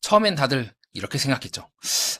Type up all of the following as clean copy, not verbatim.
처음엔 다들 이렇게 생각했죠.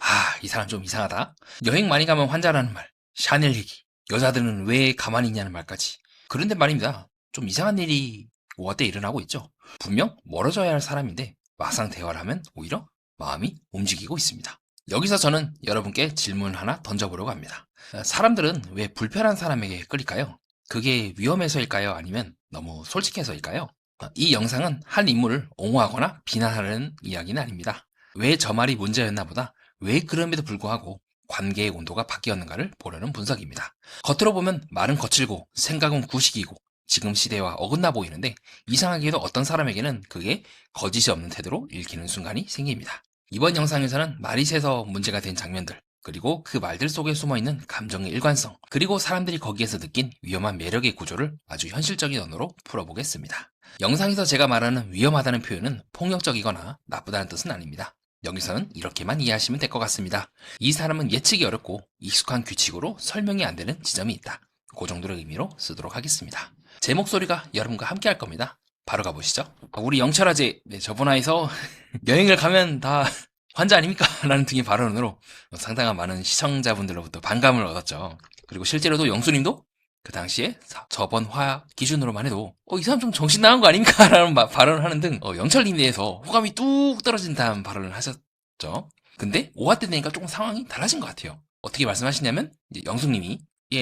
아, 이 사람 좀 이상하다. 여행 많이 가면 환자라는 말, 샤넬 얘기, 여자들은 왜 가만히 있냐는 말까지. 그런데 말입니다. 좀 이상한 일이 오한테 일어나고 있죠. 분명 멀어져야 할 사람인데 막상 대화를 하면 오히려 마음이 움직이고 있습니다. 여기서 저는 여러분께 질문 하나 던져보려고 합니다. 사람들은 왜 불편한 사람에게 끌릴까요? 그게 위험해서일까요? 아니면 너무 솔직해서일까요? 이 영상은 한 인물을 옹호하거나 비난하는 이야기는 아닙니다. 왜 저 말이 문제였나 보다 왜 그럼에도 불구하고 관계의 온도가 바뀌었는가를 보려는 분석입니다. 겉으로 보면 말은 거칠고 생각은 구식이고 지금 시대와 어긋나 보이는데 이상하게도 어떤 사람에게는 그게 거짓이 없는 태도로 읽히는 순간이 생깁니다. 이번 영상에서는 말이 새서 문제가 된 장면들, 그리고 그 말들 속에 숨어있는 감정의 일관성, 그리고 사람들이 거기에서 느낀 위험한 매력의 구조를 아주 현실적인 언어로 풀어보겠습니다. 영상에서 제가 말하는 위험하다는 표현은 폭력적이거나 나쁘다는 뜻은 아닙니다. 여기서는 이렇게만 이해하시면 될 것 같습니다. 이 사람은 예측이 어렵고 익숙한 규칙으로 설명이 안 되는 지점이 있다. 그 정도의 의미로 쓰도록 하겠습니다. 제 목소리가 여러분과 함께 할 겁니다. 바로 가보시죠. 우리 영철아재, 저번화에서 여행을 가면 다 환자 아닙니까? 라는 등의 발언으로 상당한 많은 시청자분들로부터 반감을 얻었죠. 그리고 실제로도 영수님도 그 당시에 저번 화 기준으로만 해도 이 사람 좀 정신 나간 거 아닙니까? 라는 발언을 하는 등 영철님에 대해서 호감이 뚝 떨어진다는 발언을 하셨죠. 근데 5화 때 되니까 조금 상황이 달라진 것 같아요. 어떻게 말씀하시냐면 이제 영숙님이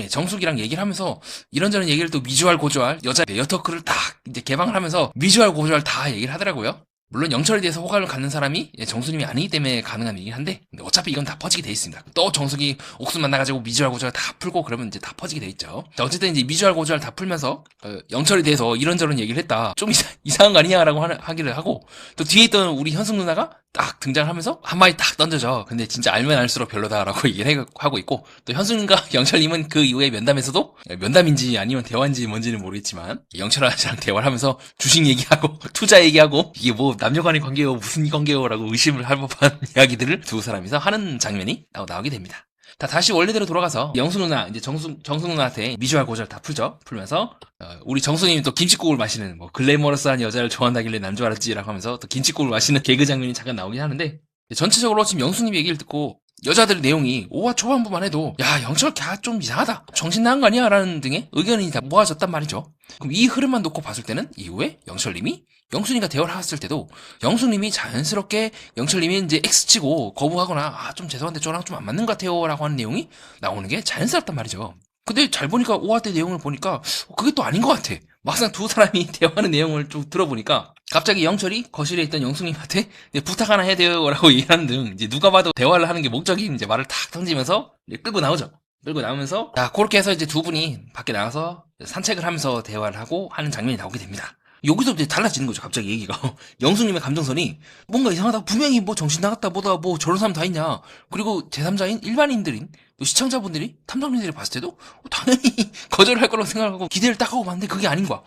정숙이랑 얘기를 하면서 이런저런 얘기를 또 미주알 고주알 여자 여터크를 딱 이제 개방을 하면서 미주알 고주알 다 얘기를 하더라고요. 물론 영철에 대해서 호감을 갖는 사람이 정숙님이 아니기 때문에 가능한 얘기긴 한데 근데 어차피 이건 다 퍼지게 돼 있습니다. 또 정숙이 옥순 만나가지고 미주알 고주알 다 풀고 그러면 이제 다 퍼지게 돼 있죠. 자, 어쨌든 이제 미주알 고주알 다 풀면서 영철에 대해서 이런저런 얘기를 했다. 좀 이상한 거 아니냐라고 하기를 하고 또 뒤에 있던 우리 현숙 누나가 딱 등장을 하면서 한마디 딱 던져져. 근데 진짜 알면 알수록 별로다라고 얘기를 하고 있고 또 현숙님과 영철님은 그 이후에 면담에서도 면담인지 아니면 대화인지 뭔지는 모르겠지만 영철아랑 대화를 하면서 주식 얘기하고 투자 얘기하고 이게 뭐 남녀간의 관계요 무슨 관계요 라고 의심을 할 법한 이야기들을 두 사람이서 하는 장면이 나오게 됩니다. 다시 원래대로 돌아가서 영수 누나, 이제 정수 누나한테 미주알 고주알 다 풀죠. 풀면서, 우리 정수님이 또 김치국을 마시는, 글래머러스한 여자를 좋아한다길래 난 줄 알았지라고 하면서 또 김치국을 마시는 개그 장면이 잠깐 나오긴 하는데, 전체적으로 지금 영수님 얘기를 듣고, 여자들 내용이 5화 초반부만 해도, 야, 영철 걔 좀 이상하다. 정신 나간 거 아니야? 라는 등의 의견이 다 모아졌단 말이죠. 그럼 이 흐름만 놓고 봤을 때는, 이후에 영철님이 영순이가 대화를 했을 때도 영수님이 자연스럽게 영철님이 이제 X치고 거부하거나 좀 죄송한데 저랑 좀 안 맞는 것 같아요 라고 하는 내용이 나오는 게 자연스럽단 말이죠. 근데 잘 보니까 5화 때 내용을 보니까 그게 또 아닌 것 같아. 막상 두 사람이 대화하는 내용을 좀 들어보니까 갑자기 영철이 거실에 있던 영숙님한테 부탁 하나 해야 돼요 라고 얘기하는 등 이제 누가 봐도 대화를 하는 게 목적인 이제 말을 탁 던지면서 끌고 나오죠. 끌고 나오면서 그렇게 해서 이제 두 분이 밖에 나가서 산책을 하면서 대화를 하고 하는 장면이 나오게 됩니다. 여기서 이제 달라지는 거죠, 갑자기 얘기가. 영숙님의 감정선이 뭔가 이상하다. 분명히 정신 나갔다 보다 저런 사람 다 있냐. 그리고 제3자인 일반인들인 또 시청자분들이 탐정님들이 봤을 때도 당연히 거절할 거라고 생각하고 기대를 딱 하고 봤는데 그게 아닌 거야.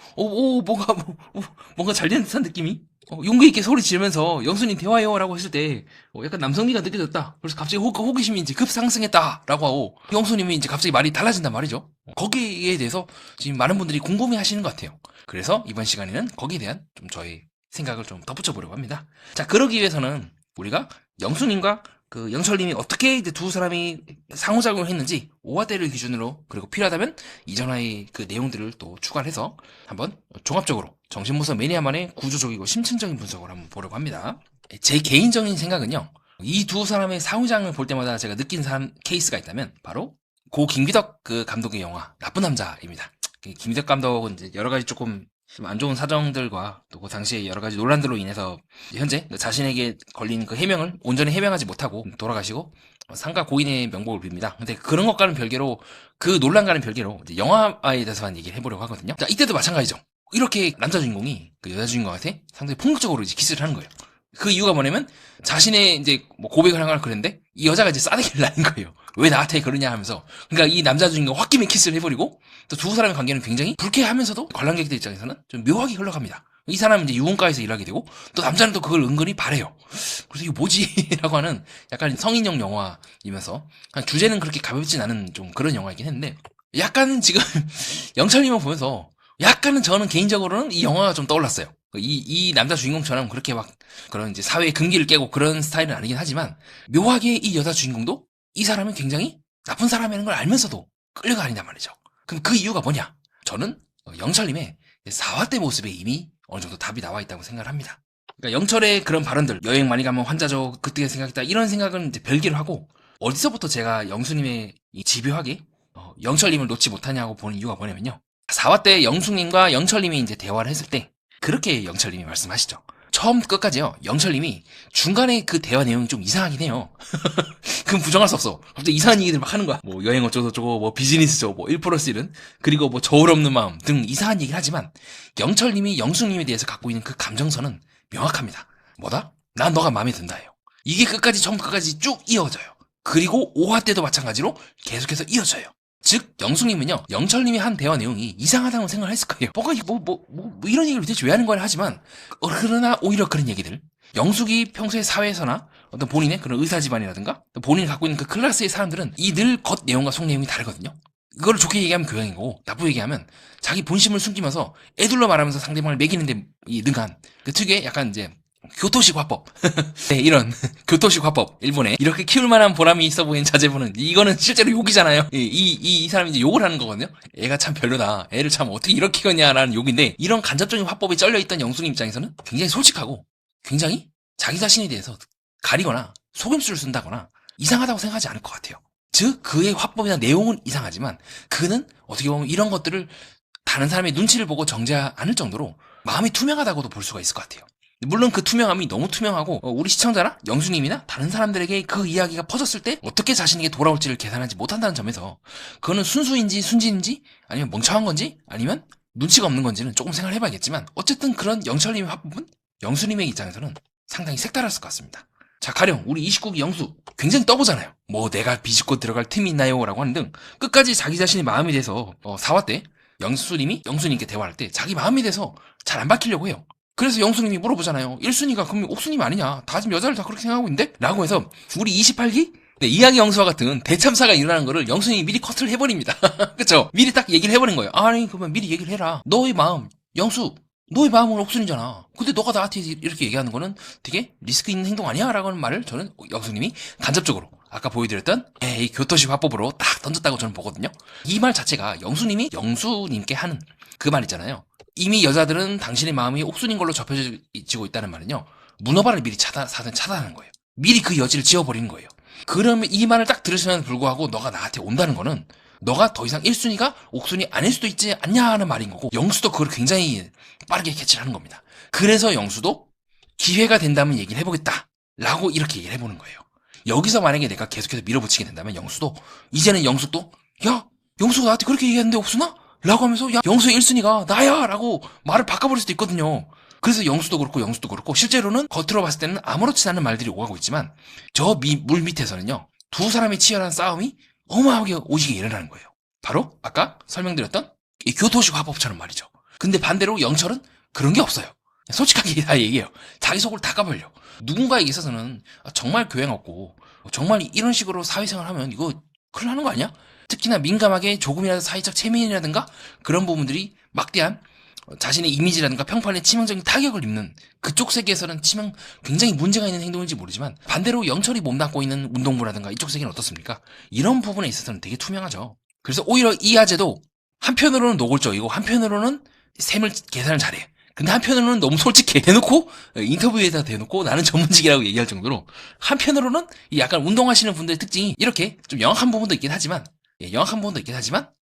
뭔가 잘 되는 듯한 느낌이. 용기 있게 소리 지르면서 영수님 대화해요라고 했을 때 약간 남성미가 느껴졌다. 그래서 갑자기 호기심이 이제 급상승했다라고 하고 영수님이 이제 갑자기 말이 달라진단 말이죠. 거기에 대해서 지금 많은 분들이 궁금해 하시는 것 같아요. 그래서 이번 시간에는 거기에 대한 좀 저의 생각을 좀 덧붙여 보려고 합니다. 자, 그러기 위해서는 우리가 영수님과 그 영철님이 어떻게 이제 두 사람이 상호작용을 했는지 5화 때를 기준으로 그리고 필요하다면 이전화의 그 내용들을 또 추가를 해서 한번 종합적으로 정신무서 매니아만의 구조적이고 심층적인 분석을 한번 보려고 합니다. 제 개인적인 생각은요. 이 두 사람의 상호작용을 볼 때마다 제가 느낀 케이스가 있다면 바로 고 김기덕 그 감독의 영화 나쁜 남자입니다. 김기덕 감독은 이제 여러 가지 조금 안 좋은 사정들과 또 그 당시에 여러 가지 논란들로 인해서 현재 자신에게 걸린 그 해명을 온전히 해명하지 못하고 돌아가시고 상가 고인의 명복을 빕니다. 근데 그런 것과는 별개로 그 논란과는 별개로 이제 영화에 대해서만 얘기를 해보려고 하거든요. 자, 이때도 마찬가지죠. 이렇게 남자 주인공이 그 여자 주인공한테 상당히 폭력적으로 이제 키스를 하는 거예요. 그 이유가 뭐냐면 자신의 이제 고백을 하거나 그랬는데 이 여자가 이제 싸대기를 나는 거예요. 왜 나한테 그러냐 하면서. 그러니까 이 남자 주인공 홧김에 키스를 해버리고 또 두 사람의 관계는 굉장히 불쾌하면서도 관람객들 입장에서는 좀 묘하게 흘러갑니다. 이 사람은 이제 유흥가에서 일하게 되고 또 남자는 또 그걸 은근히 바래요. 그래서 이거 뭐지? 라고 하는 약간 성인용 영화이면서 주제는 그렇게 가볍진 않은 좀 그런 영화이긴 했는데 약간 지금 영철님을 보면서 약간은 저는 개인적으로는 이 영화가 좀 떠올랐어요. 이 남자 주인공처럼 그렇게 막 그런 이제 사회의 금기를 깨고 그런 스타일은 아니긴 하지만 묘하게 이 여자 주인공도 이 사람은 굉장히 나쁜 사람이라는 걸 알면서도 끌려가린단 말이죠. 그럼 그 이유가 뭐냐? 저는 영철님의 사화때 모습에 이미 어느 정도 답이 나와 있다고 생각을 합니다. 그러니까 영철의 그런 발언들, 여행 많이 가면 환자죠, 그때 생각했다, 이런 생각은 이제 별개로 하고, 어디서부터 제가 영수님의 이 집요하게 영철님을 놓지 못하냐고 보는 이유가 뭐냐면요. 4화 때 영수님과 영철님이 이제 대화를 했을 때 그렇게 영철님이 말씀하시죠. 처음 끝까지요. 영철님이 중간에 그 대화 내용이 좀 이상하긴 해요. 그건 부정할 수 없어. 갑자기 이상한 얘기들 막 하는 거야. 뭐 여행 어쩌고저쩌고, 뭐 비즈니스죠, 뭐 1+1은, 그리고 뭐 저울 없는 마음 등 이상한 얘기를 하지만 영철님이 영수님에 대해서 갖고 있는 그 감정선은 명확합니다. 뭐다? 난 너가 마음에 든다예요. 이게 끝까지 처음부터 끝까지 쭉 이어져요. 그리고 5화 때도 마찬가지로 계속해서 이어져요. 즉 영숙님은요, 영철님이 한 대화 내용이 이상하다고 생각을 했을 거예요. 뭐가 뭐 이런 얘기를 대체 왜 하는 거야 하지만, 그러나 오히려 그런 얘기들, 영숙이 평소에 사회에서나 어떤 본인의 그런 의사 집안이라든가 본인이 갖고 있는 그 클래스의 사람들은 이 늘 겉 내용과 속 내용이 다르거든요. 이거를 좋게 얘기하면 교양인 거고, 나쁘게 얘기하면 자기 본심을 숨기면서 애둘러 말하면서 상대방을 매기는데 이 능한 그 특유의 약간 이제 교토식 화법. 네, 이런 교토식 화법. 일본에 이렇게 키울 만한 보람이 있어 보이는 자제분은, 이거는 실제로 욕이잖아요. 이 사람이 이제 욕을 하는 거거든요. 애가 참 별로다, 애를 참 어떻게 이렇게 키웠냐라는 욕인데, 이런 간접적인 화법이 쩔려있던 영숙님 입장에서는 굉장히 솔직하고 굉장히 자기 자신에 대해서 가리거나 속임수를 쓴다거나 이상하다고 생각하지 않을 것 같아요. 즉 그의 화법이나 내용은 이상하지만 그는 어떻게 보면 이런 것들을 다른 사람의 눈치를 보고 정죄하지 않을 정도로 마음이 투명하다고도 볼 수가 있을 것 같아요. 물론 그 투명함이 너무 투명하고 우리 시청자나 영수님이나 다른 사람들에게 그 이야기가 퍼졌을 때 어떻게 자신에게 돌아올지를 계산하지 못한다는 점에서, 그거는 순수인지 순진인지 아니면 멍청한 건지 아니면 눈치가 없는 건지는 조금 생각을 해봐야겠지만, 어쨌든 그런 영철님의 화법은 영수님의 입장에서는 상당히 색달았을 것 같습니다. 자, 가령 우리 29기 영수 굉장히 떠보잖아요. 뭐 내가 비집고 들어갈 틈이 있나요? 라고 하는 등 끝까지 자기 자신의 마음에 대해서 4화 때 영수님이 영수님께 대화할 때 자기 마음에 대해서 잘 안 밝히려고 해요. 그래서 영수님이 물어보잖아요. 1순위가 그럼 옥수님 아니냐? 다 지금 여자를 다 그렇게 생각하고 있는데? 라고 해서 우리 28기? 네, 이야기 영수와 같은 대참사가 일어나는 거를 영수님이 미리 커트를 해버립니다. 그쵸? 미리 딱 얘기를 해버린 거예요. 아니 그러면 미리 얘기를 해라. 너의 마음, 영수, 너의 마음은 옥순이잖아. 근데 너가 나한테 이렇게 얘기하는 거는 되게 리스크 있는 행동 아니야? 라고 하는 말을 저는 영수님이 간접적으로 아까 보여드렸던 이 교토식 화법으로 딱 던졌다고 저는 보거든요. 이 말 자체가 영수님께 하는 그 말 있잖아요. 이미 여자들은 당신의 마음이 옥순인 걸로 접혀지고 있다는 말은요, 문어발을 미리 차단하는 거예요. 미리 그 여지를 지워버리는 거예요. 그러면 이 말을 딱 들으시면 불구하고 너가 나한테 온다는 거는 너가 더 이상 1순위가 옥순이 아닐 수도 있지 않냐 하는 말인 거고, 영수도 그걸 굉장히 빠르게 캐치를 하는 겁니다. 그래서 영수도 기회가 된다면 얘기를 해보겠다 라고 이렇게 얘기를 해보는 거예요. 여기서 만약에 내가 계속해서 밀어붙이게 된다면 영수도, 이제는 영숙도, 야 영수가 나한테 그렇게 얘기했는데 옥순아? 라고 하면서 야 영수의 1순위가 나야! 라고 말을 바꿔버릴 수도 있거든요. 그래서 영수도 그렇고 영수도 그렇고 실제로는 겉으로 봤을 때는 아무렇지 않은 말들이 오가고 있지만, 저 물 밑에서는요, 두 사람의 치열한 싸움이 어마어마하게 오지게 일어나는 거예요. 바로 아까 설명드렸던 이 교토식 화법처럼 말이죠. 근데 반대로 영철은 그런 게 없어요. 솔직하게 다 얘기해요. 자기 속을 다 까버려. 누군가에게 있어서는 정말 교양 없고 정말 이런 식으로 사회생활 하면 이거 큰일 나는 거 아니야? 특히나 민감하게 조금이라도 사회적 체면이라든가 그런 부분들이 막대한 자신의 이미지라든가 평판에 치명적인 타격을 입는 그쪽 세계에서는 굉장히 문제가 있는 행동인지 모르지만, 반대로 영철이 몸담고 있는 운동부라든가 이쪽 세계는 어떻습니까? 이런 부분에 있어서는 되게 투명하죠. 그래서 오히려 이 아재도 한편으로는 노골적이고 한편으로는 계산을 잘해. 근데 한편으로는 너무 솔직해. 대놓고 인터뷰에다 대놓고 나는 전문직이라고 얘기할 정도로, 한편으로는 약간 운동하시는 분들의 특징이 이렇게 좀 영악한 부분도 있긴 하지만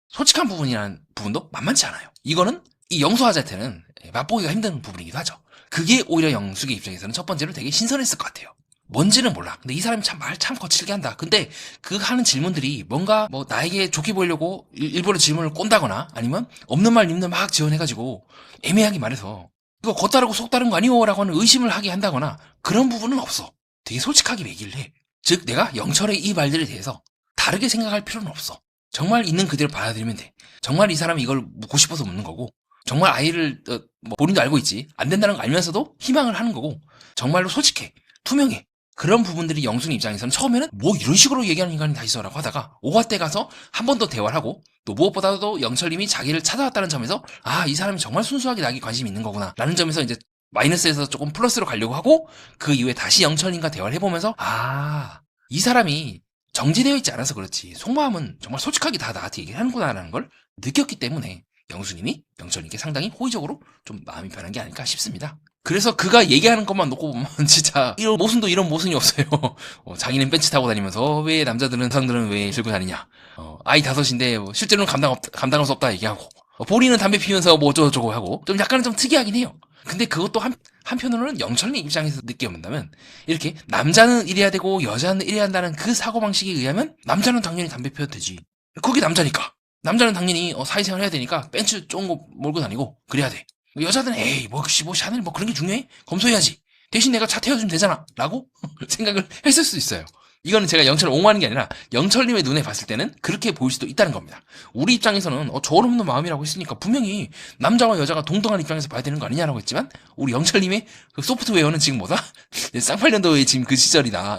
솔직한 부분이라는 부분도 만만치 않아요. 이거는 이 영수아재한테는 맛보기가 힘든 부분이기도 하죠. 그게 오히려 영숙의 입장에서는 첫 번째로 되게 신선했을 것 같아요. 뭔지는 몰라. 근데 이 사람이 말 참 거칠게 한다. 근데 그 하는 질문들이 뭔가 뭐 나에게 좋게 보이려고 일부러 질문을 꼰다거나 아니면 없는 말 있는 막 지원해가지고 애매하게 말해서 이거 겉다르고 속다른 거 아니오? 라고 하는 의심을 하게 한다거나 그런 부분은 없어. 되게 솔직하게 얘기를 해. 즉 내가 영철의 이 말들에 대해서 다르게 생각할 필요는 없어. 정말 있는 그대로 받아들이면 돼. 정말 이 사람이 이걸 묻고 싶어서 묻는 거고, 정말 아이를 본인도 알고 있지, 안 된다는 거 알면서도 희망을 하는 거고, 정말로 솔직해, 투명해. 그런 부분들이 영순이 입장에서는 처음에는 뭐 이런 식으로 얘기하는 인간이 다 있어 라고 하다가 5화 때 가서 한 번 더 대화를 하고, 또 무엇보다도 영철님이 자기를 찾아왔다는 점에서 이 사람이 정말 순수하게 나에게 관심이 있는 거구나 라는 점에서 이제 마이너스에서 조금 플러스로 가려고 하고 그 이후에 다시 영철님과 대화를 해보면서 이 사람이 정지되어 있지 않아서 그렇지 속마음은 정말 솔직하게 다 나한테 얘기를 하는구나라는 걸 느꼈기 때문에 영수님이 영철님께 상당히 호의적으로 좀 마음이 변한 게 아닐까 싶습니다. 그래서 그가 얘기하는 것만 놓고 보면 진짜 이런 모순도 이런 모순이 없어요. 자기는 벤츠 타고 다니면서 왜 남자들은 여성들은 왜 들고 다니냐. 아이 5인데 실제로는 감당할 수 없다 얘기하고 본인은 담배 피우면서 뭐 어쩌고저쩌고 하고 좀 약간은 좀 특이하긴 해요. 근데 그것도 한편으로는 영철님 입장에서 느껴본다면 이렇게 남자는 이래야 되고 여자는 이래야 한다는 그 사고방식에 의하면 남자는 당연히 담배 피워도 되지. 그게 남자니까. 남자는 당연히 사회생활 해야 되니까 벤츠 좋은 거 몰고 다니고 그래야 돼. 여자들은 에이 뭐 샤넬 뭐 그런 게 중요해? 검소해야지. 대신 내가 차 태워주면 되잖아 라고 생각을 했을 수 있어요. 이거는 제가 영철을 옹호하는 게 아니라 영철님의 눈에 봤을 때는 그렇게 보일 수도 있다는 겁니다. 우리 입장에서는 저런 없는 마음이라고 했으니까 분명히 남자와 여자가 동등한 입장에서 봐야 되는 거 아니냐라고 했지만 우리 영철님의 그 소프트웨어는 지금 뭐다? 쌍팔년도의 지금 그 시절이다.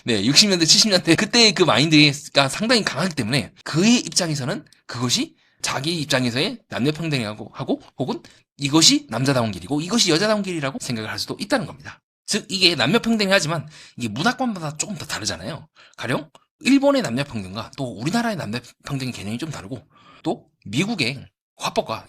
네, 60년대 70년대 그때의 그 마인드가 상당히 강하기 때문에 그의 입장에서는 그것이 자기 입장에서의 남녀평등하고 혹은 이것이 남자다운 길이고 이것이 여자다운 길이라고 생각을 할 수도 있다는 겁니다. 즉 이게 남녀평등하지만 이게 문화권마다 조금 더 다르잖아요. 가령 일본의 남녀평등과 또 우리나라의 남녀평등의 개념이 좀 다르고 또 미국의 화법과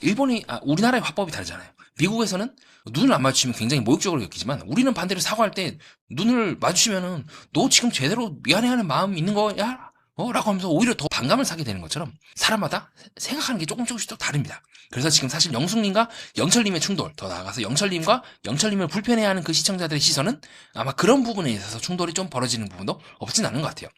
우리나라의 화법이 다르잖아요. 미국에서는 눈을 안 마주치면 굉장히 모욕적으로 여기지만 우리는 반대로 사과할 때 눈을 마주치면은 너 지금 제대로 미안해하는 마음 있는 거야? 라고 하면서 오히려 더 반감을 사게 되는 것처럼 사람마다 생각하는 게 조금씩 또 다릅니다. 그래서 지금 사실 영숙님과 영철님의 충돌, 더 나아가서 영철님과 영철님을 불편해하는 그 시청자들의 시선은 아마 그런 부분에 있어서 충돌이 좀 벌어지는 부분도 없진 않은 것 같아요.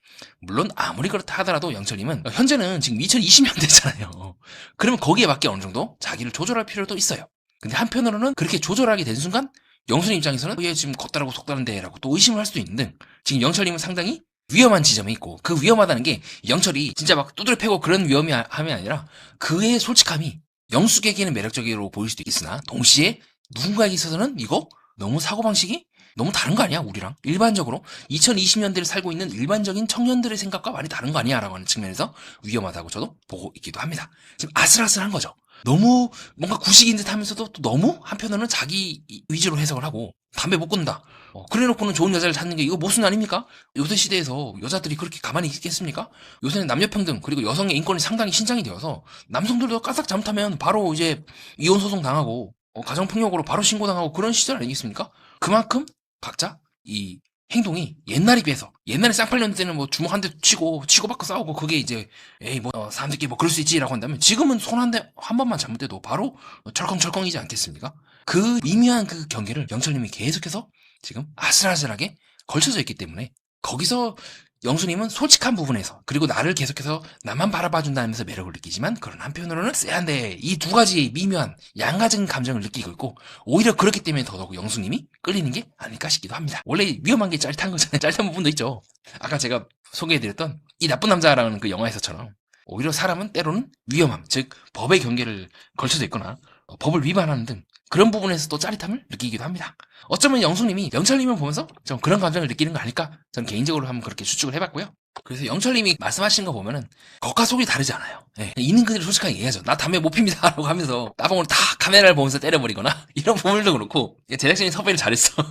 물론 아무리 그렇다 하더라도 영철님은 현재는 지금 2020년대잖아요. 그러면 거기에 맞게 어느 정도 자기를 조절할 필요도 있어요. 근데 한편으로는 그렇게 조절하게 된 순간 영수님 입장에서는 얘 지금 겉다라고 속다는데 라고 또 의심을 할 수도 있는데 지금 영철님은 상당히 위험한 지점이 있고 그 위험하다는 게 영철이 진짜 막 두드려 패고 그런 위험함이 아니라 그의 솔직함이 영숙에게는 매력적으로 보일 수도 있으나 동시에 누군가에게 있어서는 이거 너무 사고방식이 너무 다른 거 아니야 우리랑 일반적으로 2020년대를 살고 있는 일반적인 청년들의 생각과 많이 다른 거 아니야 라고 하는 측면에서 위험하다고 저도 보고 있기도 합니다. 지금 아슬아슬한 거죠. 너무 뭔가 구식인 듯 하면서도 또 너무 한편으로는 자기 위주로 해석을 하고 담배 못 끊는다. 그래놓고는 좋은 여자를 찾는 게 이거 모순 아닙니까? 요새 시대에서 여자들이 그렇게 가만히 있겠습니까? 요새는 남녀평등 그리고 여성의 인권이 상당히 신장이 되어서 남성들도 까싹 잘못하면 바로 이제 이혼 소송 당하고 가정폭력으로 바로 신고당하고 그런 시절 아니겠습니까? 그만큼 각자 이 행동이 옛날에 비해서 옛날에 쌍팔년 때는 뭐 주먹 한 대 치고받고 싸우고 그게 이제 에이 뭐 사람들끼리 뭐 그럴 수 있지라고 한다면 지금은 손 한 번만 잘못돼도 바로 철컹철컹이지 않겠습니까? 그 미묘한 그 경계를 영철님이 계속해서 지금 아슬아슬하게 걸쳐져 있기 때문에 거기서 영수님은 솔직한 부분에서 그리고 나를 계속해서 나만 바라봐준다면서 매력을 느끼지만 그런 한편으로는 쎄한데 이 두 가지의 미묘한 양가적인 감정을 느끼고 있고 오히려 그렇기 때문에 더더욱 영수님이 끌리는 게 아닐까 싶기도 합니다. 원래 위험한 게 짜릿한 거잖아요. 짜릿한 부분도 있죠. 아까 제가 소개해드렸던 이 나쁜 남자라는 그 영화에서처럼 오히려 사람은 때로는 위험함, 즉 법의 경계를 걸쳐져 있거나 법을 위반하는 등 그런 부분에서 또 짜릿함을 느끼기도 합니다. 어쩌면 영숙님이 영철님을 보면서 좀 그런 감정을 느끼는 거 아닐까? 저는 개인적으로 한번 그렇게 추측을 해봤고요. 그래서 영철님이 말씀하신 거 보면은 겉과 속이 다르지 않아요. 네, 있는 그대로 솔직하게 얘기하죠. 나 담배 못 핍니다 라고 하면서 따봉으로 다 카메라를 보면서 때려버리거나 이런 부분도 그렇고 제작진이 섭외를 잘했어.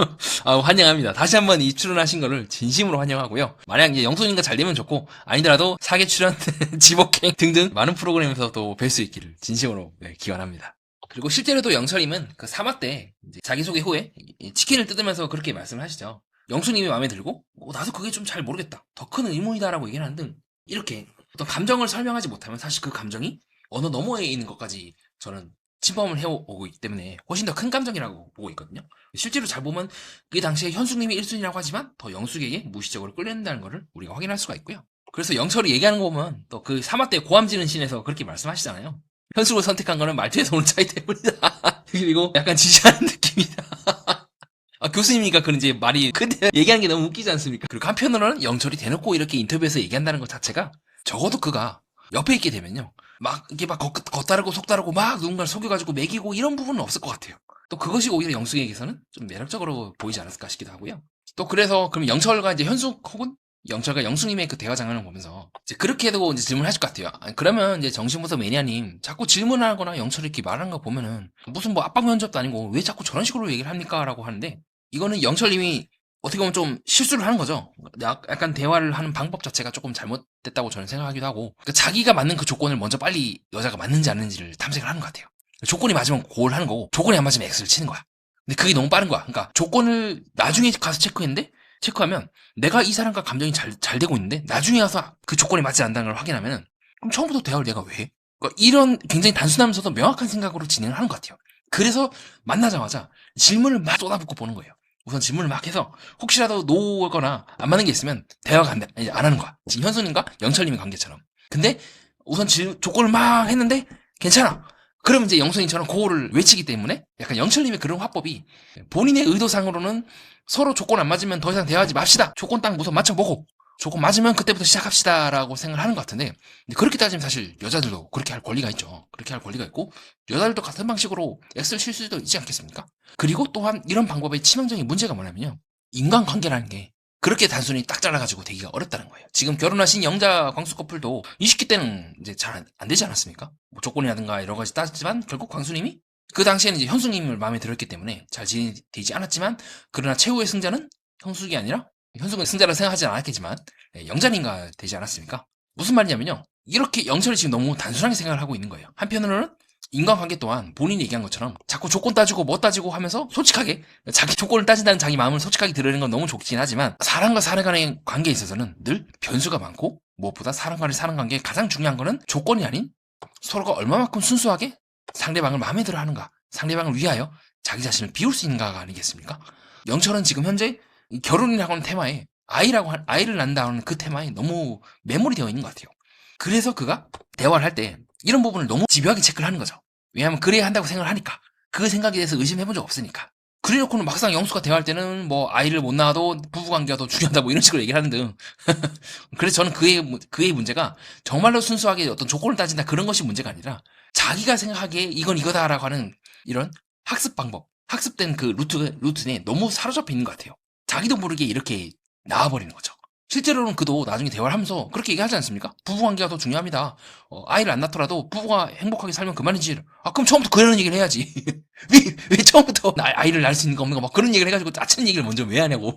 환영합니다. 다시 한번 이 출연하신 거를 진심으로 환영하고요. 만약 이제 영숙님과 잘 되면 좋고 아니더라도 사계 출연, 지복행 등등 많은 프로그램에서 또 뵐 수 있기를 진심으로 기원합니다. 그리고 실제로도 영철님은 그 3화 때 자기소개 후에 치킨을 뜯으면서 그렇게 말씀을 하시죠. 영수님이 마음에 들고 나도 그게 좀 잘 모르겠다. 더 큰 의문이다라고 얘기를 하는 등 이렇게 어떤 감정을 설명하지 못하면 사실 그 감정이 언어 너머에 있는 것까지 저는 침범을 해오고 있기 때문에 훨씬 더 큰 감정이라고 보고 있거든요. 실제로 잘 보면 그 당시에 현숙님이 1순위라고 하지만 더 영숙에게 무의식적으로 끌려낸다는 것을 우리가 확인할 수가 있고요. 그래서 영철이 얘기하는 거 보면 또 그 3화 때 고함 지는 씬에서 그렇게 말씀하시잖아요. 현숙을 선택한 거는 말투에서 오는 차이 때문이다. 그리고 약간 지시하는 느낌이다. 교수님이니까 그런지 말이 근데 얘기하는 게 너무 웃기지 않습니까? 그리고 한편으로는 영철이 대놓고 이렇게 인터뷰에서 얘기한다는 것 자체가 적어도 그가 옆에 있게 되면요. 막 이게 막 겉다르고 속다르고 막 누군가를 속여가지고 매기고 이런 부분은 없을 것 같아요. 또 그것이 오히려 영숙에게서는 좀 매력적으로 보이지 않았을까 싶기도 하고요. 또 그래서 그럼 영철과 이제 현숙 혹은 영철과 영숙님의 그 대화 장면을 보면서 이제 그렇게 해도 이제 질문하실 것 같아요. 아니, 그러면 이제 정신분석 매니아님 자꾸 질문하거나 영철이 이렇게 말하는 거 보면은 무슨 뭐 압박 면접도 아니고 왜 자꾸 저런 식으로 얘기를 합니까? 라고 하는데 이거는 영철님이 어떻게 보면 좀 실수를 하는 거죠. 약간 대화를 하는 방법 자체가 조금 잘못됐다고 저는 생각하기도 하고 그러니까 자기가 맞는 그 조건을 먼저 빨리 여자가 맞는지 안 맞는지를 탐색을 하는 것 같아요. 조건이 맞으면 고를 하는 거고 조건이 안 맞으면 X를 치는 거야. 근데 그게 너무 빠른 거야. 그러니까 조건을 나중에 가서 체크했는데 체크하면 내가 이 사람과 감정이 잘 되고 있는데 나중에 와서 그 조건이 맞지 않는다는 걸 확인하면은 그럼 처음부터 대화를 내가 왜 해? 그러니까 이런 굉장히 단순하면서도 명확한 생각으로 진행을 하는 것 같아요. 그래서 만나자마자 질문을 막 쏟아붓고 보는 거예요. 우선 질문을 막 해서 혹시라도 노거나 안 맞는 게 있으면 대화가 이제 안 하는 거야. 지금 현수님과 영철님의 관계처럼. 근데 우선 조건을 막 했는데 괜찮아. 그럼 이제 영선이처럼 그거를 외치기 때문에 약간 영철님의 그런 화법이 본인의 의도상으로는 서로 조건 안 맞으면 더 이상 대화하지 맙시다. 조건 딱 우선 맞춰보고 조건 맞으면 그때부터 시작합시다라고 생각을 하는 것 같은데 그렇게 따지면 사실 여자들도 그렇게 할 권리가 있죠. 그렇게 할 권리가 있고 여자들도 같은 방식으로 X를 칠 수도 있지 않겠습니까? 그리고 또한 이런 방법의 치명적인 문제가 뭐냐면요. 인간관계라는 게 그렇게 단순히 딱 잘라가지고 되기가 어렵다는 거예요. 지금 결혼하신 영자 광수 커플도 20기 때는 이제 잘 안 되지 않았습니까? 뭐 조건이라든가 여러 가지 따지지만 결국 광수님이 그 당시에는 이제 현숙님을 마음에 들었기 때문에 잘 지내지 않았지만 그러나 최후의 승자는 형숙이 아니라 현숙은 승자라 생각하지 않았겠지만 영자님과 되지 않았습니까? 무슨 말이냐면요. 이렇게 영철이 지금 너무 단순하게 생각을 하고 있는 거예요. 한편으로는 인간관계 또한 본인이 얘기한 것처럼 자꾸 조건 따지고 뭐 따지고 하면서 솔직하게 자기 조건을 따진다는 자기 마음을 솔직하게 드러내는 건 너무 좋긴 하지만 사람과 사람 간의 관계에 있어서는 늘 변수가 많고 무엇보다 사람 간의 사람 관계에 가장 중요한 거는 조건이 아닌 서로가 얼마만큼 순수하게 상대방을 마음에 들어 하는가 상대방을 위하여 자기 자신을 비울 수 있는가가 아니겠습니까? 영철은 지금 현재 결혼이라고 하는 테마에 아이를 낳는다는 그 테마에 너무 매몰이 되어 있는 것 같아요. 그래서 그가 대화를 할 때 이런 부분을 너무 집요하게 체크를 하는 거죠. 왜냐하면 그래야 한다고 생각을 하니까. 그 생각에 대해서 의심해본 적 없으니까. 그래놓고는 막상 영수가 대화할 때는 뭐 아이를 못 낳아도 부부관계가 더 중요하다 뭐 이런 식으로 얘기를 하는 등. 그래서 저는 그의 문제가 정말로 순수하게 어떤 조건을 따진다 그런 것이 문제가 아니라 자기가 생각하기에 이건 이거다라고 하는 이런 학습 방법, 학습된 그 루틴에 너무 사로잡혀 있는 것 같아요. 자기도 모르게 이렇게 나와버리는 거죠. 실제로는 그도 나중에 대화를 하면서 그렇게 얘기하지 않습니까? 부부관계가 더 중요합니다. 아이를 안 낳더라도 부부가 행복하게 살면 그만이지. 아 그럼 처음부터 그런 얘기를 해야지. 왜 처음부터 아이를 낳을 수 있는 거 없는 거 막 그런 얘기를 해가지고 짜치는 얘기를 먼저 왜 하냐고.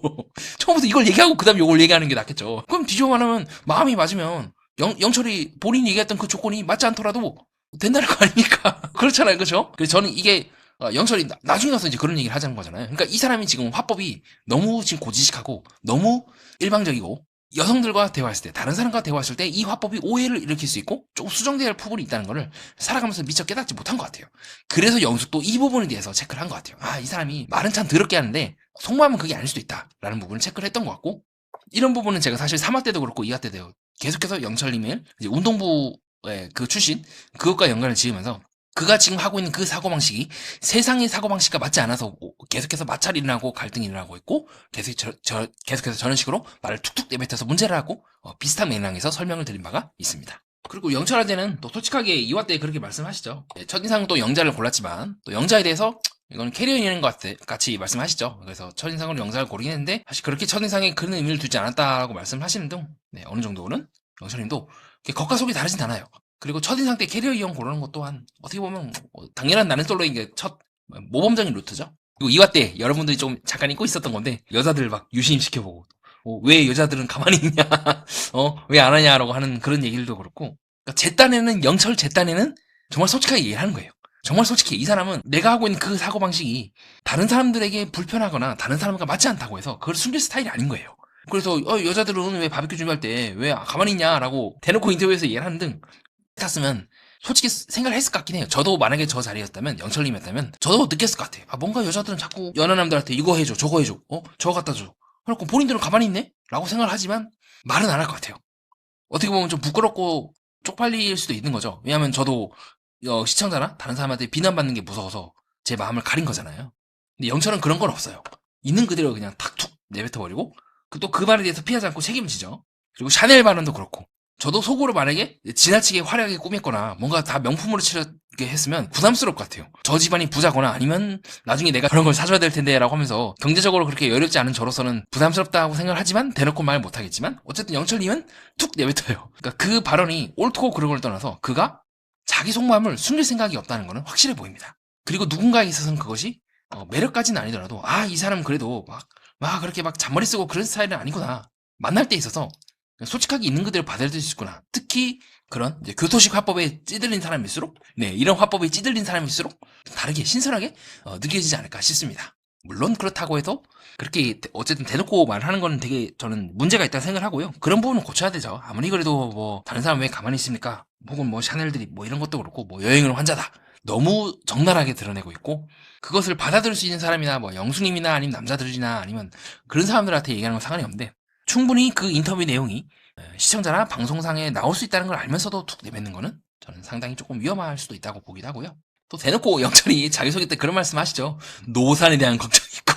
처음부터 이걸 얘기하고 그 다음 요걸 얘기하는 게 낫겠죠. 그럼 뒤집어 말하면 마음이 맞으면 영철이 본인이 얘기했던 그 조건이 맞지 않더라도 된다는 거 아닙니까? 그렇잖아요. 그렇죠? 그래서 저는 이게 영철이 나중에 가서 이제 그런 얘기를 하자는 거잖아요. 그러니까 이 사람이 지금 화법이 너무 지금 고지식하고 너무 일방적이고 여성들과 대화했을 때 다른 사람과 대화했을 때 이 화법이 오해를 일으킬 수 있고 조금 수정돼야 할 부분이 있다는 거를 살아가면서 미처 깨닫지 못한 것 같아요. 그래서 영숙도 이 부분에 대해서 체크를 한 것 같아요. 아, 이 사람이 말은 참 더럽게 하는데 속마음은 그게 아닐 수도 있다라는 부분을 체크를 했던 것 같고 이런 부분은 제가 사실 3화 때도 그렇고 2화 때도 계속해서 영철님의 이제 운동부의 그 출신 그것과 연관을 지으면서 그가 지금 하고 있는 그 사고방식이 세상의 사고방식과 맞지 않아서 계속해서 마찰이 일어나고 갈등이 일어나고 있고 계속해서 저런 식으로 말을 툭툭 내뱉어서 문제를 하고 비슷한 맥락에서 설명을 드린 바가 있습니다. 그리고 영철한테는 또 솔직하게 2화 때 그렇게 말씀하시죠. 첫인상은 또 영자를 골랐지만 또 영자에 대해서 이건 캐리어인인 것 같이 말씀하시죠. 그래서 첫인상으로 영자를 고르긴 했는데 사실 그렇게 첫인상에 큰 의미를 두지 않았다고 말씀하시는 등 어느 정도는 영철님도 겉과 속이 다르진 않아요. 그리고 첫인상 때 캐리어 이용 고르는 것 또한 어떻게 보면 당연한 나는 솔로인 게 첫 모범적인 루트죠. 그리고 2화 때 여러분들이 좀 잠깐 잊고 있었던 건데 여자들 막 유심 시켜보고 왜 여자들은 가만히 있냐 왜 안 하냐라고 하는 그런 얘기들도 그렇고 그러니까 제 딴에는 영철 제 딴에는 정말 솔직하게 얘기하는 거예요. 정말 솔직히 이 사람은 내가 하고 있는 그 사고방식이 다른 사람들에게 불편하거나 다른 사람과 맞지 않다고 해서 그걸 숨길 스타일이 아닌 거예요. 그래서 여자들은 왜 바비큐 준비할 때 왜 가만히 있냐라고 대놓고 인터뷰에서 얘기를 하는 등 탔으면 솔직히 생각을 했을 것 같긴 해요. 저도 만약에 저 자리였다면 영철님이었다면 저도 느꼈을 것 같아요. 뭔가 여자들은 자꾸 연하남들한테 이거 해줘 저거 해줘 저거 갖다 줘 그래갖고 본인들은 가만히 있네? 라고 생각을 하지만 말은 안 할 것 같아요. 어떻게 보면 좀 부끄럽고 쪽팔릴 수도 있는 거죠. 왜냐하면 저도 시청자나 다른 사람한테 비난받는 게 무서워서 제 마음을 가린 거잖아요. 근데 영철은 그런 건 없어요. 있는 그대로 그냥 탁툭 내뱉어버리고 또 그 말에 대해서 피하지 않고 책임을 지죠. 그리고 샤넬 발언도 그렇고 저도 속으로 만약에 지나치게 화려하게 꾸몄거나 뭔가 다 명품으로 치르게 했으면 부담스러울 것 같아요. 저 집안이 부자거나 아니면 나중에 내가 그런 걸 사줘야 될 텐데 라고 하면서 경제적으로 그렇게 여력지 않은 저로서는 부담스럽다고 생각을 하지만 대놓고 말 못하겠지만 어쨌든 영철님은 툭 내뱉어요. 그러니까 그 발언이 옳고 그른 걸 떠나서 그가 자기 속마음을 숨길 생각이 없다는 것은 확실해 보입니다. 그리고 누군가에 있어서는 그것이 매력까지는 아니더라도 이 사람은 그래도 막 그렇게 막 잔머리 쓰고 그런 스타일은 아니구나. 만날 때 있어서 솔직하게 있는 그대로 받아들일 수 있구나. 특히 그런 이제 교토식 화법에 찌들린 사람일수록 이런 화법에 찌들린 사람일수록 다르게 신선하게 느껴지지 않을까 싶습니다. 물론 그렇다고 해도 그렇게 어쨌든 대놓고 말하는 거는 되게 저는 문제가 있다고 생각을 하고요. 그런 부분은 고쳐야 되죠. 아무리 그래도 뭐 다른 사람 왜 가만히 있습니까? 혹은 뭐 샤넬들이 뭐 이런 것도 그렇고 뭐 여행을 환자다. 너무 적나라하게 드러내고 있고 그것을 받아들일 수 있는 사람이나 뭐 영수님이나 아니면 남자들이나 아니면 그런 사람들한테 얘기하는 건 상관이 없는데 충분히 그 인터뷰 내용이 시청자나 방송상에 나올 수 있다는 걸 알면서도 툭 내뱉는 거는 저는 상당히 조금 위험할 수도 있다고 보기도 하고요. 또 대놓고 영철이 자기소개 때 그런 말씀 하시죠. 노산에 대한 걱정이 있고.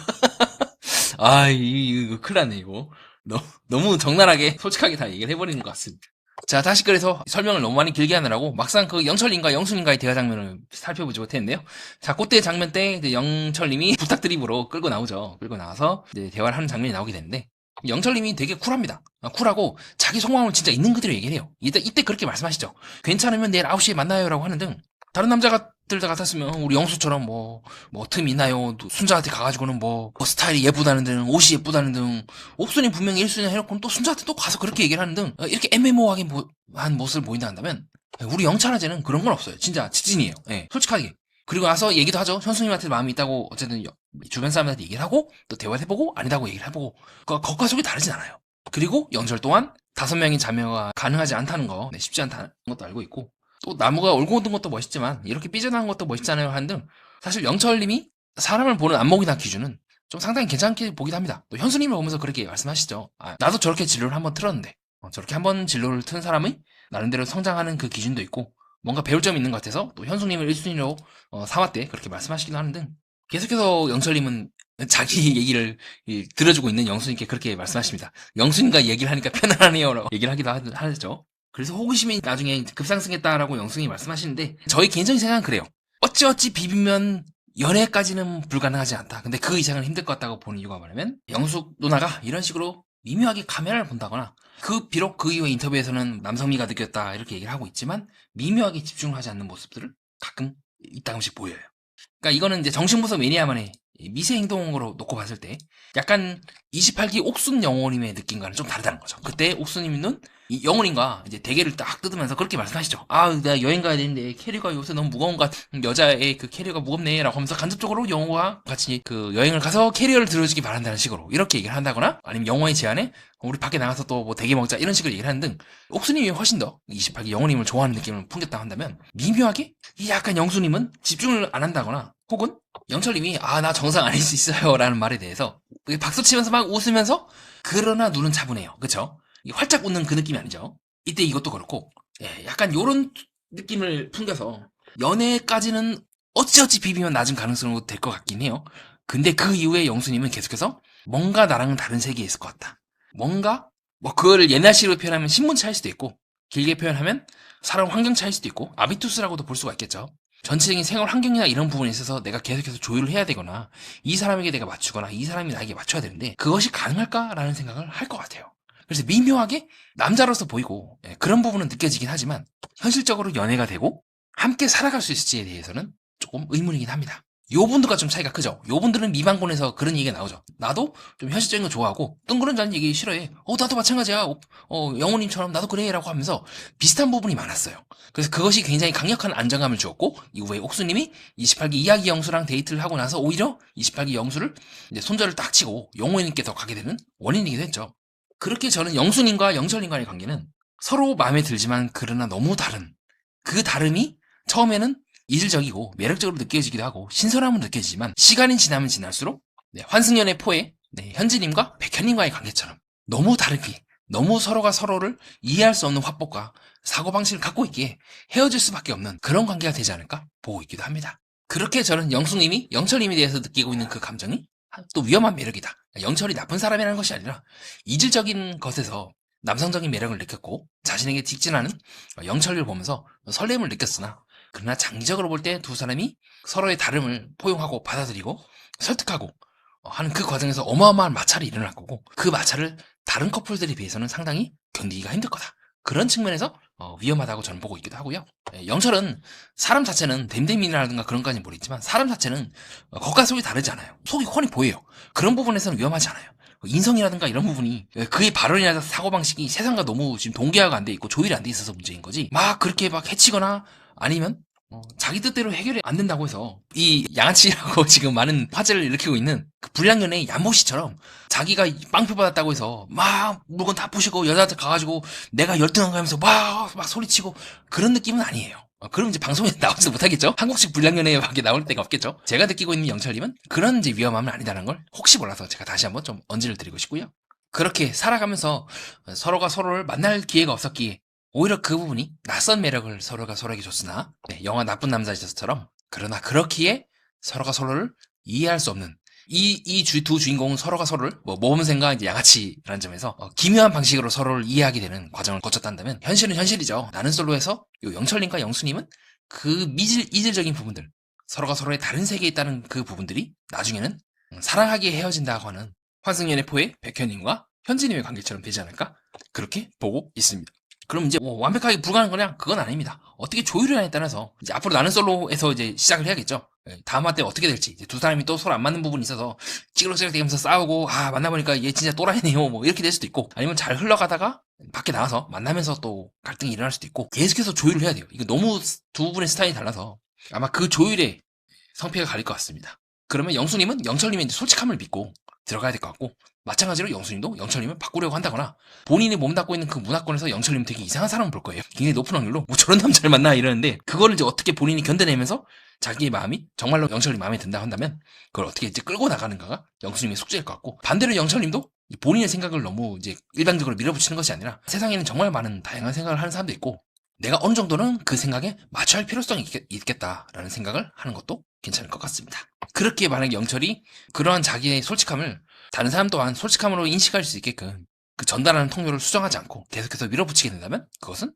이거 큰일 났네, 이거. 너무 적나라하게 솔직하게 다 얘기를 해버리는 것 같습니다. 자, 다시 그래서 설명을 너무 많이 길게 하느라고 막상 그 영철님과 영수님과의 대화 장면을 살펴보지 못했는데요. 자, 그때 장면 때 이제 영철님이 부탁드림으로 끌고 나오죠. 끌고 나와서 이제 대화를 하는 장면이 나오게 되는데 영철님이 되게 쿨합니다. 쿨하고 자기 속마음을 진짜 있는 그대로 얘기를 해요. 이때 그렇게 말씀하시죠. 괜찮으면 내일 9시에 만나요라고 하는 등 다른 남자들 같았으면 우리 영수처럼 뭐 틈 있나요? 순자한테 가가지고는 뭐 스타일이 예쁘다는 등 옷이 예쁘다는 등 옥순이 분명히 1순위 해놓고는 또 순자한테 또 가서 그렇게 얘기를 하는 등 이렇게 애매모호하게 한 모습을 보인다 한다면 우리 영철아재는 그런 건 없어요. 진짜 직진이에요. 솔직하게. 그리고 나서 얘기도 하죠. 현수님한테 마음이 있다고 어쨌든 주변 사람들한테 얘기를 하고 또 대화를 해보고 아니다고 얘기를 해보고 겉과 속이 다르진 않아요. 그리고 영철 또한 5명의 자매가 가능하지 않다는 거 쉽지 않다는 것도 알고 있고 또 나무가 올고 오는 것도 멋있지만 이렇게 삐져나온 것도 멋있잖아요 하는 등 사실 영철님이 사람을 보는 안목이나 기준은 좀 상당히 괜찮게 보기도 합니다. 또 현수님을 보면서 그렇게 말씀하시죠. 나도 저렇게 진로를 한번 틀었는데 저렇게 한번 진로를 튼 사람이 나름대로 성장하는 그 기준도 있고 뭔가 배울 점이 있는 것 같아서 또 현수님을 1순위로 삼았대 그렇게 말씀하시기도 하는 등 계속해서 영철님은 자기 얘기를 들어주고 있는 영수님께 그렇게 말씀하십니다. 영수님과 얘기를 하니까 편안하네요 라고 얘기를 하기도 하죠. 그래서 호기심이 나중에 급상승했다라고 영수님이 말씀하시는데 저희 개인적인 생각은 그래요. 어찌어찌 비비면 연애까지는 불가능하지 않다. 근데 그 이상은 힘들 것 같다고 보는 이유가 뭐냐면 영숙 누나가 이런 식으로 미묘하게 카메라를 본다거나 비록 그 이후의 인터뷰에서는 남성미가 느꼈다 이렇게 얘기를 하고 있지만 미묘하게 집중을 하지 않는 모습들을 가끔 이따금씩 보여요. 그러니까 이거는 이제 정신분석 매니아만의 미세 행동으로 놓고 봤을 때 약간 28기 옥순 영호님의 느낌과는 좀 다르다는 거죠. 그때 옥순님은 이 영호님과 이제 대게를 딱 뜯으면서 그렇게 말씀하시죠. 내가 여행 가야 되는데 캐리어가 요새 너무 무거운 것 같아. 여자의 그 캐리어가 무겁네 라고 하면서 간접적으로 영호와 같이 그 여행을 가서 캐리어를 들어주기 바란다는 식으로 이렇게 얘기를 한다거나 아니면 영호의 제안에 우리 밖에 나가서 또 뭐 대게 먹자 이런 식으로 얘기를 하는 등 옥수님이 훨씬 더 28기 영호님을 좋아하는 느낌을 풍겼다고 한다면 미묘하게 이 약간 영수님은 집중을 안 한다거나 혹은 영철님이 나 정상 아닐 수 있어요 라는 말에 대해서 박수치면서 막 웃으면서 그러나 눈은 차분해요. 그쵸? 활짝 웃는 그 느낌이 아니죠. 이때 이것도 그렇고 약간 요런 느낌을 풍겨서 연애까지는 어찌어찌 비비면 낮은 가능성으로 될 것 같긴 해요. 근데 그 이후에 영수님은 계속해서 뭔가 나랑은 다른 세계에 있을 것 같다. 뭔가 그거를 옛날식으로 표현하면 신문 차일 수도 있고 길게 표현하면 사람 환경 차일 수도 있고 아비투스라고도 볼 수가 있겠죠. 전체적인 생활 환경이나 이런 부분에 있어서 내가 계속해서 조율을 해야 되거나 이 사람에게 내가 맞추거나 이 사람이 나에게 맞춰야 되는데 그것이 가능할까라는 생각을 할 것 같아요. 그래서 미묘하게 남자로서 보이고 그런 부분은 느껴지긴 하지만 현실적으로 연애가 되고 함께 살아갈 수 있을지에 대해서는 조금 의문이긴 합니다. 요 분들과 좀 차이가 크죠. 요 분들은 미방군에서 그런 얘기가 나오죠. 나도 좀 현실적인 거 좋아하고 뜬구름자는 얘기 싫어해. 나도 마찬가지야. 영호님처럼 나도 그래 라고 하면서 비슷한 부분이 많았어요. 그래서 그것이 굉장히 강력한 안정감을 주었고 이후에 옥수님이 28기 이야기 영수랑 데이트를 하고 나서 오히려 28기 영수를 이제 손절을 딱 치고 영호님께서 가게 되는 원인이기도 했죠. 그렇게 저는 영수님과 영철님과의 관계는 서로 마음에 들지만 그러나 너무 다른 그 다름이 처음에는 이질적이고 매력적으로 느껴지기도 하고 신선함은 느껴지지만 시간이 지나면 지날수록 환승연의 포에 현지님과 백현님과의 관계처럼 너무 다르게 너무 서로가 서로를 이해할 수 없는 화법과 사고방식을 갖고 있기에 헤어질 수밖에 없는 그런 관계가 되지 않을까 보고 있기도 합니다. 그렇게 저는 영숙님이 영철님에 대해서 느끼고 있는 그 감정이 또 위험한 매력이다. 영철이 나쁜 사람이라는 것이 아니라 이질적인 것에서 남성적인 매력을 느꼈고 자신에게 직진하는 영철이를 보면서 설렘을 느꼈으나 그러나 장기적으로 볼 때 두 사람이 서로의 다름을 포용하고 받아들이고 설득하고 하는 그 과정에서 어마어마한 마찰이 일어날 거고 그 마찰을 다른 커플들에 비해서는 상당히 견디기가 힘들 거다. 그런 측면에서 위험하다고 저는 보고 있기도 하고요. 영철은 사람 자체는 댐댐이라든가 그런 까지는 모르겠지만 사람 자체는 겉과 속이 다르지 않아요. 속이 훤히 보여요. 그런 부분에서는 위험하지 않아요. 인성이라든가 이런 부분이 그의 발언이나 사고방식이 세상과 너무 지금 동기화가 안 돼 있고 조율이 안 돼 있어서 문제인 거지 막 그렇게 막 해치거나 아니면 자기 뜻대로 해결이 안 된다고 해서 이 양아치라고 지금 많은 화제를 일으키고 있는 그 불량연애의 얀보씨처럼 자기가 빵표 받았다고 해서 막 물건 다 부시고 여자한테 가가지고 내가 열등한 거 하면서 막 소리치고 그런 느낌은 아니에요. 그럼 이제 방송에 나오지도 못하겠죠? 한국식 불량연애밖에 나올 데가 없겠죠? 제가 느끼고 있는 영철님은 그런 이제 위험함은 아니다는 걸 혹시 몰라서 제가 다시 한번 좀 언지를 드리고 싶고요. 그렇게 살아가면서 서로가 서로를 만날 기회가 없었기에 오히려 그 부분이 낯선 매력을 서로가 서로에게 줬으나 영화 나쁜 남자처럼 그러나 그렇기에 서로가 서로를 이해할 수 없는 이 두 주인공은 서로가 서로를 모범생과 이제 양아치라는 점에서 기묘한 방식으로 서로를 이해하게 되는 과정을 거쳤단다면 현실은 현실이죠. 나는 솔로에서 요 영철님과 영수님은 그 이질적인 부분들 서로가 서로의 다른 세계에 있다는 그 부분들이 나중에는 사랑하기에 헤어진다고 하는 환승연애 포의 백현님과 현진님의 관계처럼 되지 않을까? 그렇게 보고 있습니다. 그럼 이제 완벽하게 불가능한 거냐? 그건 아닙니다. 어떻게 조율을 하냐에 따라서 이제 앞으로 나는 솔로에서 이제 시작을 해야겠죠. 다음 화 때 어떻게 될지 이제 두 사람이 또 서로 안 맞는 부분이 있어서 찌그러지그러면서 싸우고 만나보니까 얘 진짜 또라이네요 뭐 이렇게 될 수도 있고 아니면 잘 흘러가다가 밖에 나가서 만나면서 또 갈등이 일어날 수도 있고 계속해서 조율을 해야 돼요. 이거 너무 두 분의 스타일이 달라서 아마 그 조율에 성패가 가릴 것 같습니다. 그러면 영수님은 영철님의 솔직함을 믿고 들어가야 될 것 같고 마찬가지로 영수님도 영철님을 바꾸려고 한다거나 본인이 몸담고 있는 그 문화권에서 영철님 되게 이상한 사람을 볼 거예요. 굉장히 높은 확률로 뭐 저런 남자를 만나 이러는데 그거를 이제 어떻게 본인이 견뎌내면서 자기의 마음이 정말로 영철님 마음에 든다 한다면 그걸 어떻게 이제 끌고 나가는가가 영수님의 숙제일 것 같고 반대로 영철님도 본인의 생각을 너무 이제 일방적으로 밀어붙이는 것이 아니라 세상에는 정말 많은 다양한 생각을 하는 사람도 있고 내가 어느 정도는 그 생각에 맞춰야 할 필요성이 있겠다라는 생각을 하는 것도 괜찮을 것 같습니다. 그렇게 만약 영철이 그러한 자기의 솔직함을 다른 사람 또한 솔직함으로 인식할 수 있게끔 그 전달하는 통로를 수정하지 않고 계속해서 밀어붙이게 된다면 그것은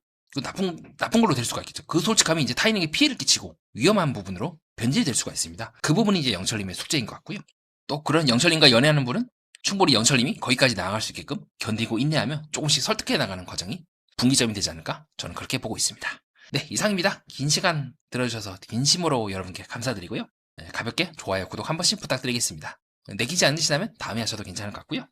나쁜 걸로 될 수가 있겠죠. 그 솔직함이 이제 타인에게 피해를 끼치고 위험한 부분으로 변질될 수가 있습니다. 그 부분이 이제 영철님의 숙제인 것 같고요. 또 그런 영철님과 연애하는 분은 충분히 영철님이 거기까지 나아갈 수 있게끔 견디고 인내하며 조금씩 설득해 나가는 과정이 분기점이 되지 않을까 저는 그렇게 보고 있습니다. 네, 이상입니다. 긴 시간 들어주셔서 진심으로 여러분께 감사드리고요. 가볍게 좋아요, 구독 한 번씩 부탁드리겠습니다. 내키지 않으시다면 다음에 하셔도 괜찮을 것 같고요.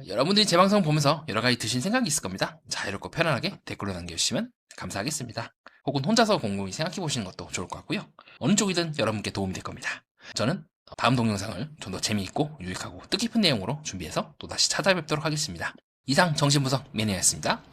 여러분들이 제 방송 보면서 여러 가지 드신 생각이 있을 겁니다. 자유롭고 편안하게 댓글로 남겨주시면 감사하겠습니다. 혹은 혼자서 곰곰이 생각해 보시는 것도 좋을 것 같고요. 어느 쪽이든 여러분께 도움이 될 겁니다. 저는 다음 동영상을 좀 더 재미있고 유익하고 뜻깊은 내용으로 준비해서 또다시 찾아뵙도록 하겠습니다. 이상 정신분석 매니아였습니다.